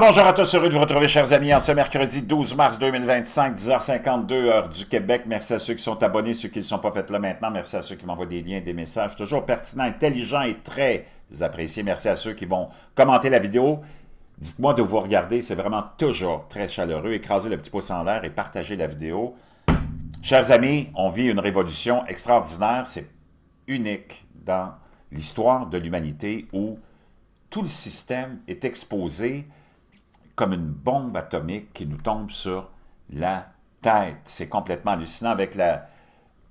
Bonjour à tous, heureux de vous retrouver, chers amis, en ce mercredi 12 mars 2025, 10h52, heure du Québec. Merci à ceux qui sont abonnés, ceux qui ne sont pas faits là maintenant. Merci à ceux qui m'envoient des liens, des messages toujours pertinents, intelligents et très appréciés. Merci à ceux qui vont commenter la vidéo. Dites-moi de vous regarder, c'est vraiment toujours très chaleureux. Écrasez le petit pouce en l'air et partagez la vidéo. Chers amis, on vit une révolution extraordinaire, c'est unique dans l'histoire de l'humanité où tout le système est exposé comme une bombe atomique qui nous tombe sur la tête. C'est complètement hallucinant. Avec la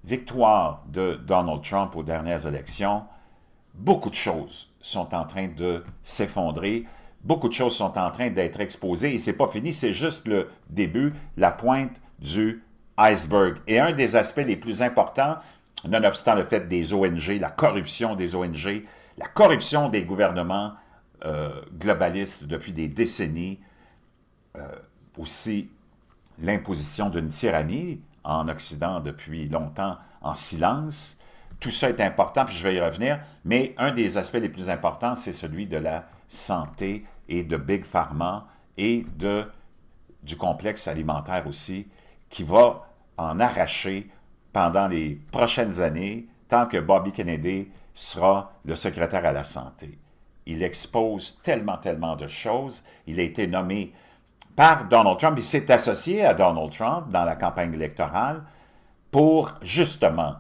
victoire de Donald Trump aux dernières élections, beaucoup de choses sont en train de s'effondrer, beaucoup de choses sont en train d'être exposées, et c'est pas fini, c'est juste le début, la pointe du iceberg. Et un des aspects les plus importants, nonobstant le fait des ONG, la corruption des ONG, la corruption des gouvernements globalistes depuis des décennies, aussi l'imposition d'une tyrannie en Occident depuis longtemps en silence. Tout ça est important, puis je vais y revenir, mais un des aspects les plus importants, c'est celui de la santé et de Big Pharma et du complexe alimentaire aussi, qui va en arracher pendant les prochaines années, tant que Bobby Kennedy sera le secrétaire à la santé. Il expose tellement de choses. Il a été nommé par Donald Trump. Il s'est associé à Donald Trump dans la campagne électorale pour, justement,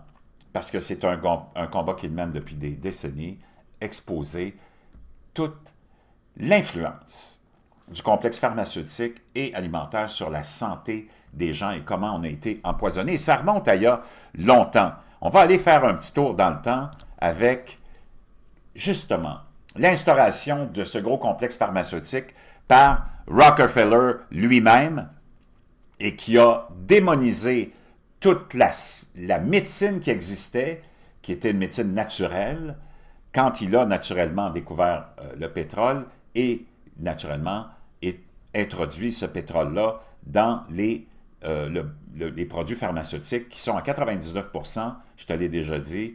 parce que c'est un combat qu'il mène depuis des décennies, exposer toute l'influence du complexe pharmaceutique et alimentaire sur la santé des gens et comment on a été empoisonné. Et ça remonte à il y a longtemps. On va aller faire un petit tour dans le temps avec, justement, l'instauration de ce gros complexe pharmaceutique par Rockefeller lui-même et qui a démonisé toute la médecine qui existait, qui était une médecine naturelle, quand il a naturellement découvert le pétrole et naturellement introduit ce pétrole-là dans les produits pharmaceutiques qui sont à 99%, je te l'ai déjà dit,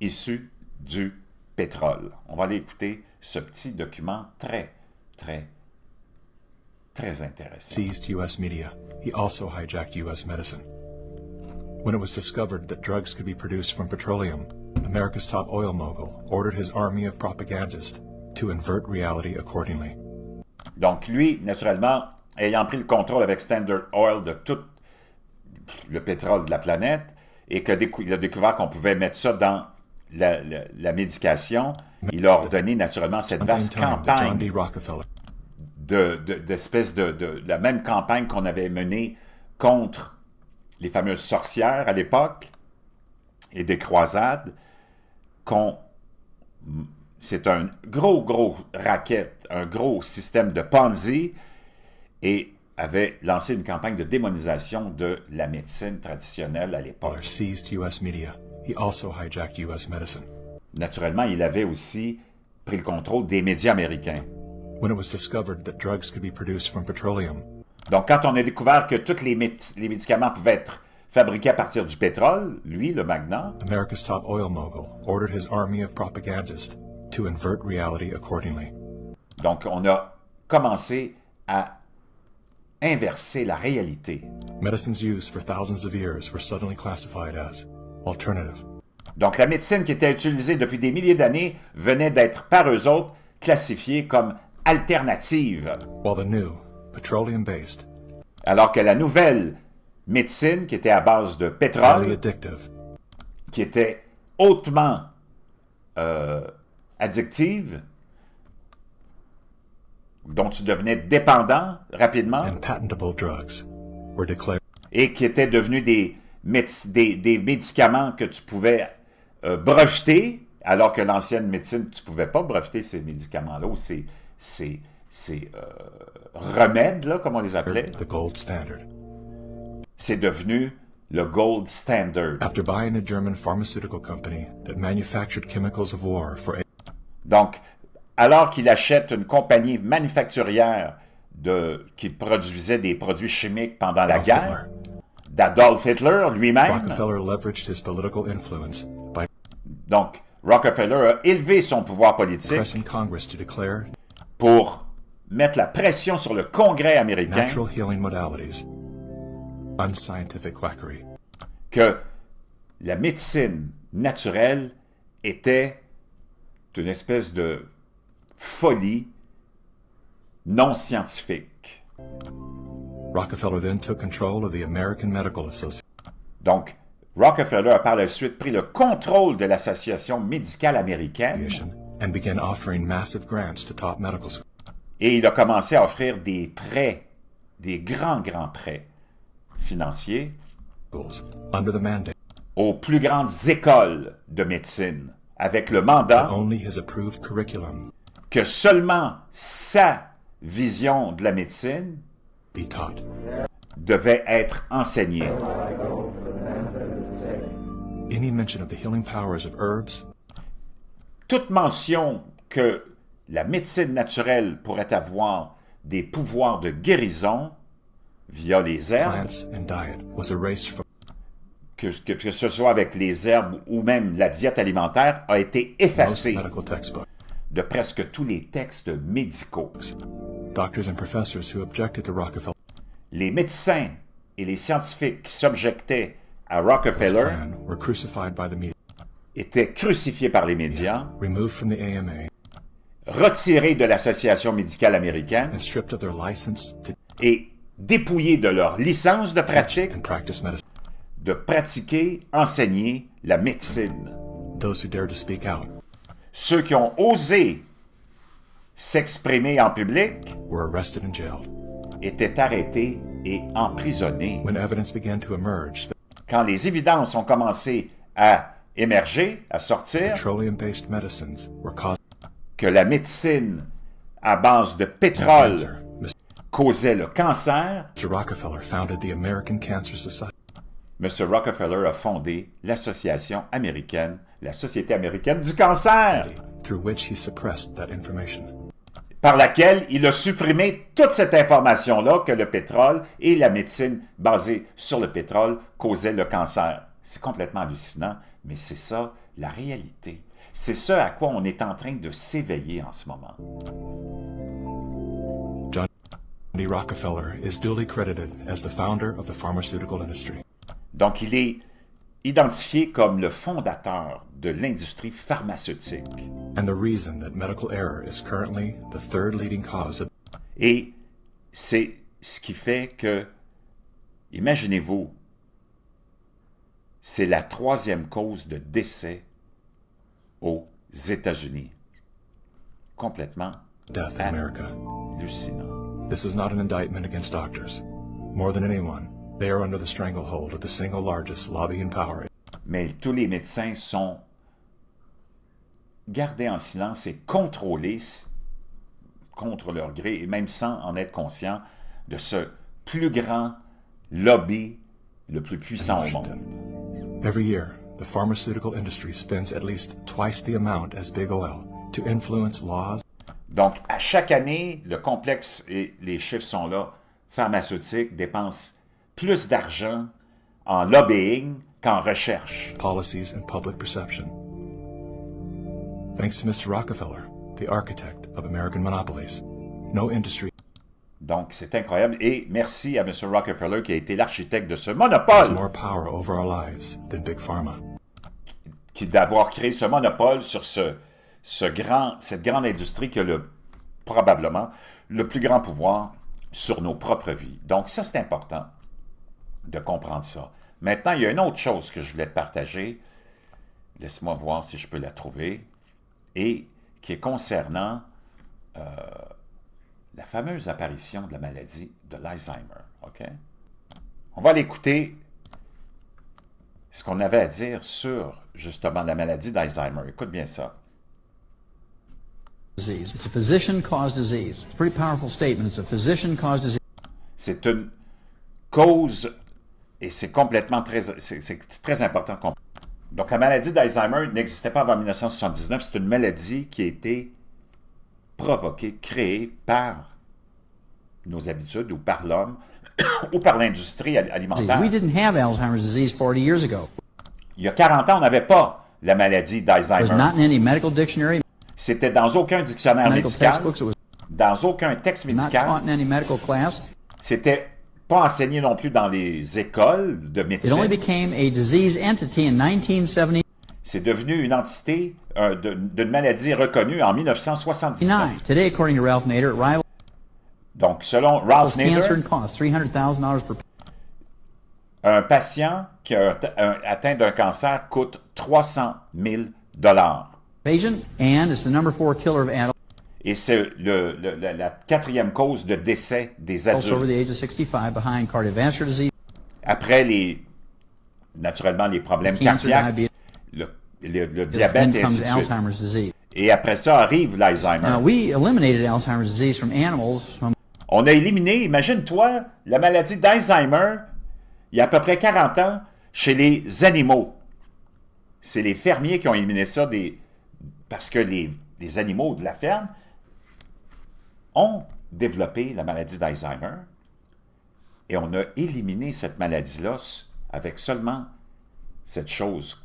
issus du pétrole. On va aller écouter ce petit document très intéressant. Seized U.S. media. He also hijacked U.S. medicine. When it was discovered that drugs could be produced from petroleum, America's top oil mogul ordered his army of propagandists to invert reality accordingly. Donc lui, naturellement, ayant pris le contrôle avec Standard Oil de tout le pétrole de la planète, et qu'il a découvert qu'on pouvait mettre ça dans la médication, il a ordonné naturellement cette vaste campagne d'espèces de la même campagne qu'on avait menée contre les fameuses sorcières à l'époque et des croisades. C'est un gros racket, un gros système de Ponzi et avait lancé une campagne de démonisation de la médecine traditionnelle à l'époque. Naturellement, il avait aussi pris le contrôle des médias américains. Donc, quand on a découvert que tous les médicaments pouvaient être fabriqués à partir du pétrole, lui, le magnat, America's top oil mogul ordered his army of propagandists to invert reality accordingly. Donc, on a commencé à inverser la réalité. Medicines used for thousands of years were suddenly classified as alternative. Donc, la médecine qui était utilisée depuis des milliers d'années venait d'être, par eux autres, classifiée comme alternative. While the new, petroleum-based, alors que la nouvelle médecine, qui était à base de pétrole, qui était hautement addictive, dont tu devenais dépendant rapidement, et qui étaient devenus des médicaments que tu pouvais breveter, alors que l'ancienne médecine, tu ne pouvais pas breveter ces médicaments-là, ou ces remèdes, là, comme on les appelait. C'est devenu le gold standard. After buying a German pharmaceutical company that manufactured chemicals of war for... Donc, alors qu'il achète une compagnie manufacturière qui produisait des produits chimiques pendant la guerre, d'Adolf Hitler lui-même. Donc, Rockefeller a élevé son pouvoir politique pour mettre la pression sur le Congrès américain natural healing modalities, unscientific quackery. que la médecine naturelle était une espèce de folie non scientifique. Rockefeller then took control of the American Medical Association. Donc, Rockefeller a par la suite pris le contrôle de l'Association médicale américaine And began offering massive grants to top medical schools. et il a commencé à offrir des prêts, des grands prêts financiers Under the mandate aux plus grandes écoles de médecine, avec le mandat only his approved curriculum que seulement sa vision de la médecine be taught. devait être enseignée. Any mention of the healing powers of herbs, Toute mention que la médecine naturelle pourrait avoir des pouvoirs de guérison via les herbes, plants, and diet was erased from que ce soit avec les herbes ou même la diète alimentaire, a été most effacée medical textbooks. de presque tous les textes médicaux. Doctors and professors who objected to Rockefeller's Les médecins et les scientifiques qui s'objectaient à Rockefeller plan were crucified by the media, étaient crucifiés par les médias, removed from the AMA, retirés de l'Association médicale américaine and stripped of their license to et dépouillés de leur licence de pratique and practice medicine. de pratiquer, enseigner la médecine. Those who dared to speak out Ceux qui ont osé s'exprimer en public were arrested and jailed. étaient arrêtés et emprisonnés. When evidence began to emerge that Quand les évidences ont commencé à émerger, à sortir, petroleum-based medicines were causing que la médecine à base de pétrole cancer, causait le cancer, Mr. Rockefeller founded the American Cancer Society, M. Rockefeller a fondé l'association américaine, la Société américaine du cancer, through which he suppressed that information. par laquelle il a supprimé toute cette information-là que le pétrole et la médecine basée sur le pétrole causaient le cancer. C'est complètement hallucinant, mais c'est ça la réalité. C'est ce à quoi on est en train de s'éveiller en ce moment. John D. Rockefeller is duly credited as the founder of the pharmaceutical industry. Donc, il est identifié comme le fondateur de l'industrie pharmaceutique. And the reason that medical error is currently the third leading cause of Et c'est ce qui fait que, imaginez-vous, c'est la troisième cause de décès aux États-Unis. Complètement death in America. hallucinant. This is not an indictment against doctors. More than anyone, they are under the stranglehold of the single largest lobby in power. Mais tous les médecins sont gardés en silence et contrôlés contre leur gré, et même sans en être conscients, de ce plus grand lobby, le plus puissant au monde. Every year, the pharmaceutical industry spends at least twice the amount as big oil to influence laws Donc, à chaque année, le complexe, et les chiffres sont là, pharmaceutique dépense plus d'argent en lobbying qu'en recherche. policies, and public perception. Thanks to Mr. Rockefeller, the architect of American monopolies, no industry Donc, c'est incroyable. Et merci à M. Rockefeller qui a été l'architecte de ce has monopole, more power over our lives than Big Pharma. d'avoir créé ce monopole sur cette grande industrie qui a probablement le plus grand pouvoir sur nos propres vies. Donc, ça, c'est important de comprendre ça. Maintenant, il y a une autre chose que je voulais te partager. Laisse-moi voir si je peux la trouver. Et qui est concernant la fameuse apparition de la maladie de l'Alzheimer. OK? On va l'écouter, ce qu'on avait à dire sur, justement, la maladie d'Alzheimer. Écoute bien ça. Disease. It's a physician-caused disease. It's a pretty powerful statement. It's a physician-caused disease. C'est une cause, et c'est complètement c'est très important. Donc, la maladie d'Alzheimer n'existait pas avant 1979. C'est une maladie qui a été provoquée, créée par nos habitudes, ou par l'homme, ou par l'industrie alimentaire. We didn't have Alzheimer's disease 40 years ago. Il y a 40 ans, on n'avait pas la maladie It was d'Alzheimer. not in any medical dictionary, C'était dans aucun dictionnaire medical médical, textbooks. It was dans aucun texte not médical. taught in any medical class. C'était pas enseigné non plus dans les écoles de It only médecine. became a disease entity in 1979. C'est devenu une entité d'une maladie reconnue en 1979. Today, according to Ralph Nader, it rivals Donc, selon Ralph cancer Nader, and cost $300,000 per un patient qui a atteint d'un cancer coûte 300 000 patient, and it's the number 4 killer of adults Et c'est la quatrième cause de décès des over adultes. the age of 65 behind cardiovascular disease, Après, naturellement, les problèmes cancer, cardiaques, diabetes, le then diabète et comes ainsi de suite. Alzheimer's disease. Et après ça arrive l'Alzheimer. Now, we eliminated Alzheimer's disease from animals from On a éliminé, imagine-toi, la maladie d'Alzheimer, il y a à peu près 40 ans, chez les animaux. C'est les fermiers qui ont éliminé ça parce que les animaux de la ferme ont développé la maladie d'Alzheimer et on a éliminé cette maladie-là avec seulement cette chose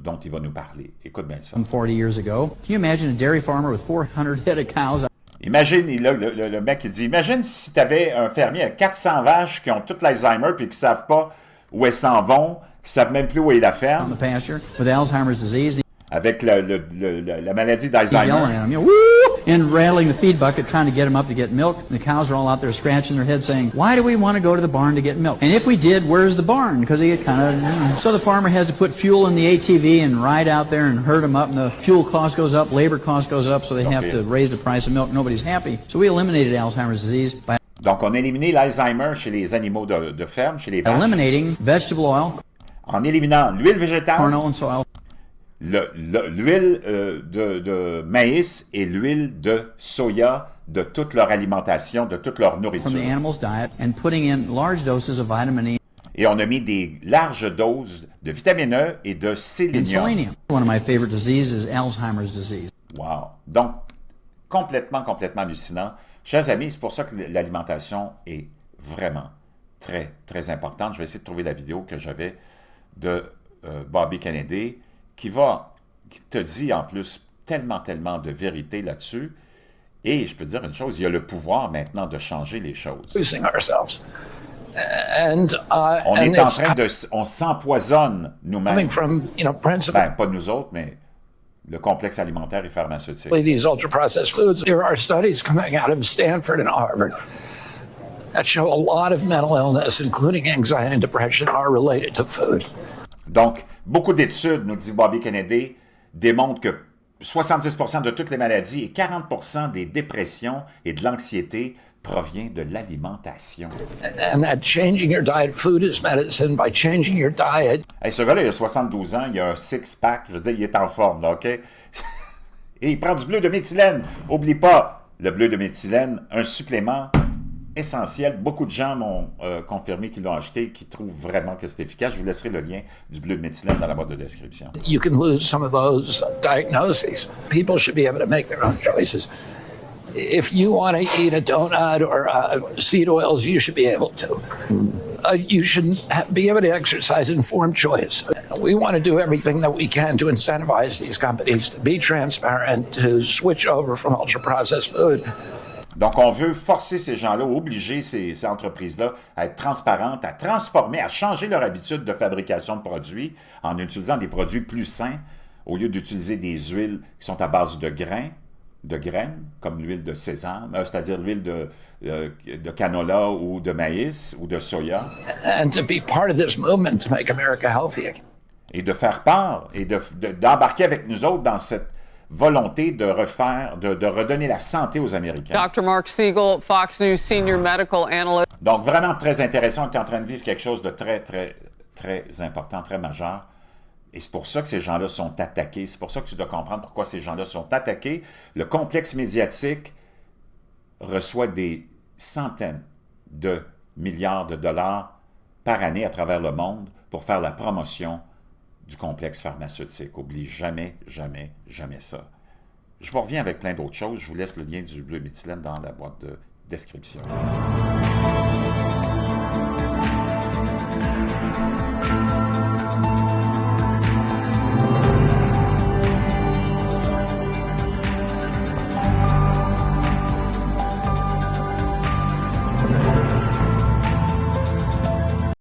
dont il va nous parler. Écoute bien ça. 40 years ago. Can you imagine a dairy farmer with 400 head of cows Imagine, le mec il dit, imagine si tu avais un fermier avec 400 vaches qui ont toute l'Alzheimer puis qui ne savent pas où elles s'en vont, qui ne savent même plus où est la on ferme, the pasture with Alzheimer's disease? avec la maladie He's yelling d'Alzheimer. at them, woo, and rattling the feed bucket, trying to get them up to get milk. And the cows are all out there scratching their heads, saying, "Why do we want to go to the barn to get milk? And if we did, where's the barn?" Because they get kind of. So the farmer has to put fuel in the ATV and ride out there and herd them up, and the fuel cost goes up, labor cost goes up, so they have to raise the price of milk. Nobody's happy. So we eliminated Alzheimer's disease by Donc, on a éliminé l'Alzheimer chez les animaux de ferme, chez les vaches, eliminating vegetable oil, en éliminant l'huile végétale, corn oil, and soy oil l'huile de maïs et l'huile de soya de toute leur alimentation, de toute leur from the nourriture. animal's diet, and putting in large doses of vitamin E Et on a mis des larges doses de vitamine E et de and sélénium. selenium. One of my favorite diseases is Alzheimer's disease. Wow! Donc, complètement hallucinant. Chers amis, c'est pour ça que l'alimentation est vraiment très, très importante. Je vais essayer de trouver la vidéo que j'avais de Bobby Kennedy qui te dit en plus tellement de vérité là-dessus. Et je peux te dire une chose, il y a le pouvoir maintenant de changer les choses. On est en train on s'empoisonne nous-mêmes. Ben, pas nous autres, mais le complexe alimentaire et pharmaceutique. These ultra-processed foods. There are studies coming out of Stanford and Harvard that show a lot of mental illness, including anxiety and depression, are related to food. Donc, beaucoup d'études, nous dit Bobby Kennedy, démontrent que 70% de toutes les maladies et 40% des dépressions et de l'anxiété provient de l'alimentation. And that changing your diet, food is medicine. By changing your diet, Hey, ce gars-là, il a 72 ans, il a un six-pack, je veux dire, il est en forme, là, OK? Et il prend du bleu de méthylène. Oublie pas, le bleu de méthylène, un supplément essentiel. Beaucoup de gens m'ont confirmé qu'ils l'ont acheté, qu'ils trouvent vraiment que c'est efficace. Je vous laisserai le lien du bleu de méthylène dans la boîte de description. you can lose some of those diagnoses. People should be able to make their own choices. If you want to eat a donut or seed oils, you should be able to. You should be able to exercise informed choice. We want to do everything that we can to incentivize these companies to be transparent, to switch over from ultra-processed food. Donc, on veut forcer ces gens-là, obliger ces entreprises-là à être transparentes, à transformer, à changer leur habitude de fabrication de produits en utilisant des produits plus sains au lieu d'utiliser des huiles qui sont à base de graines, comme l'huile de sésame, c'est-à-dire l'huile de canola ou de maïs ou de soya. And to be part of this movement to make America healthy again. Et de faire part et d'embarquer avec nous autres dans cette volonté de redonner la santé aux Américains. Dr. Mark Siegel, Fox News senior medical analyst. Donc, vraiment très intéressant. On est en train de vivre quelque chose de très important, très majeur. Et c'est pour ça que ces gens-là sont attaqués. C'est pour ça que tu dois comprendre pourquoi ces gens-là sont attaqués. Le complexe médiatique reçoit des centaines de milliards de dollars par année à travers le monde pour faire la promotion du complexe pharmaceutique. Oublie jamais ça. Je vous reviens avec plein d'autres choses. Je vous laisse le lien du bleu méthylène dans la boîte de description.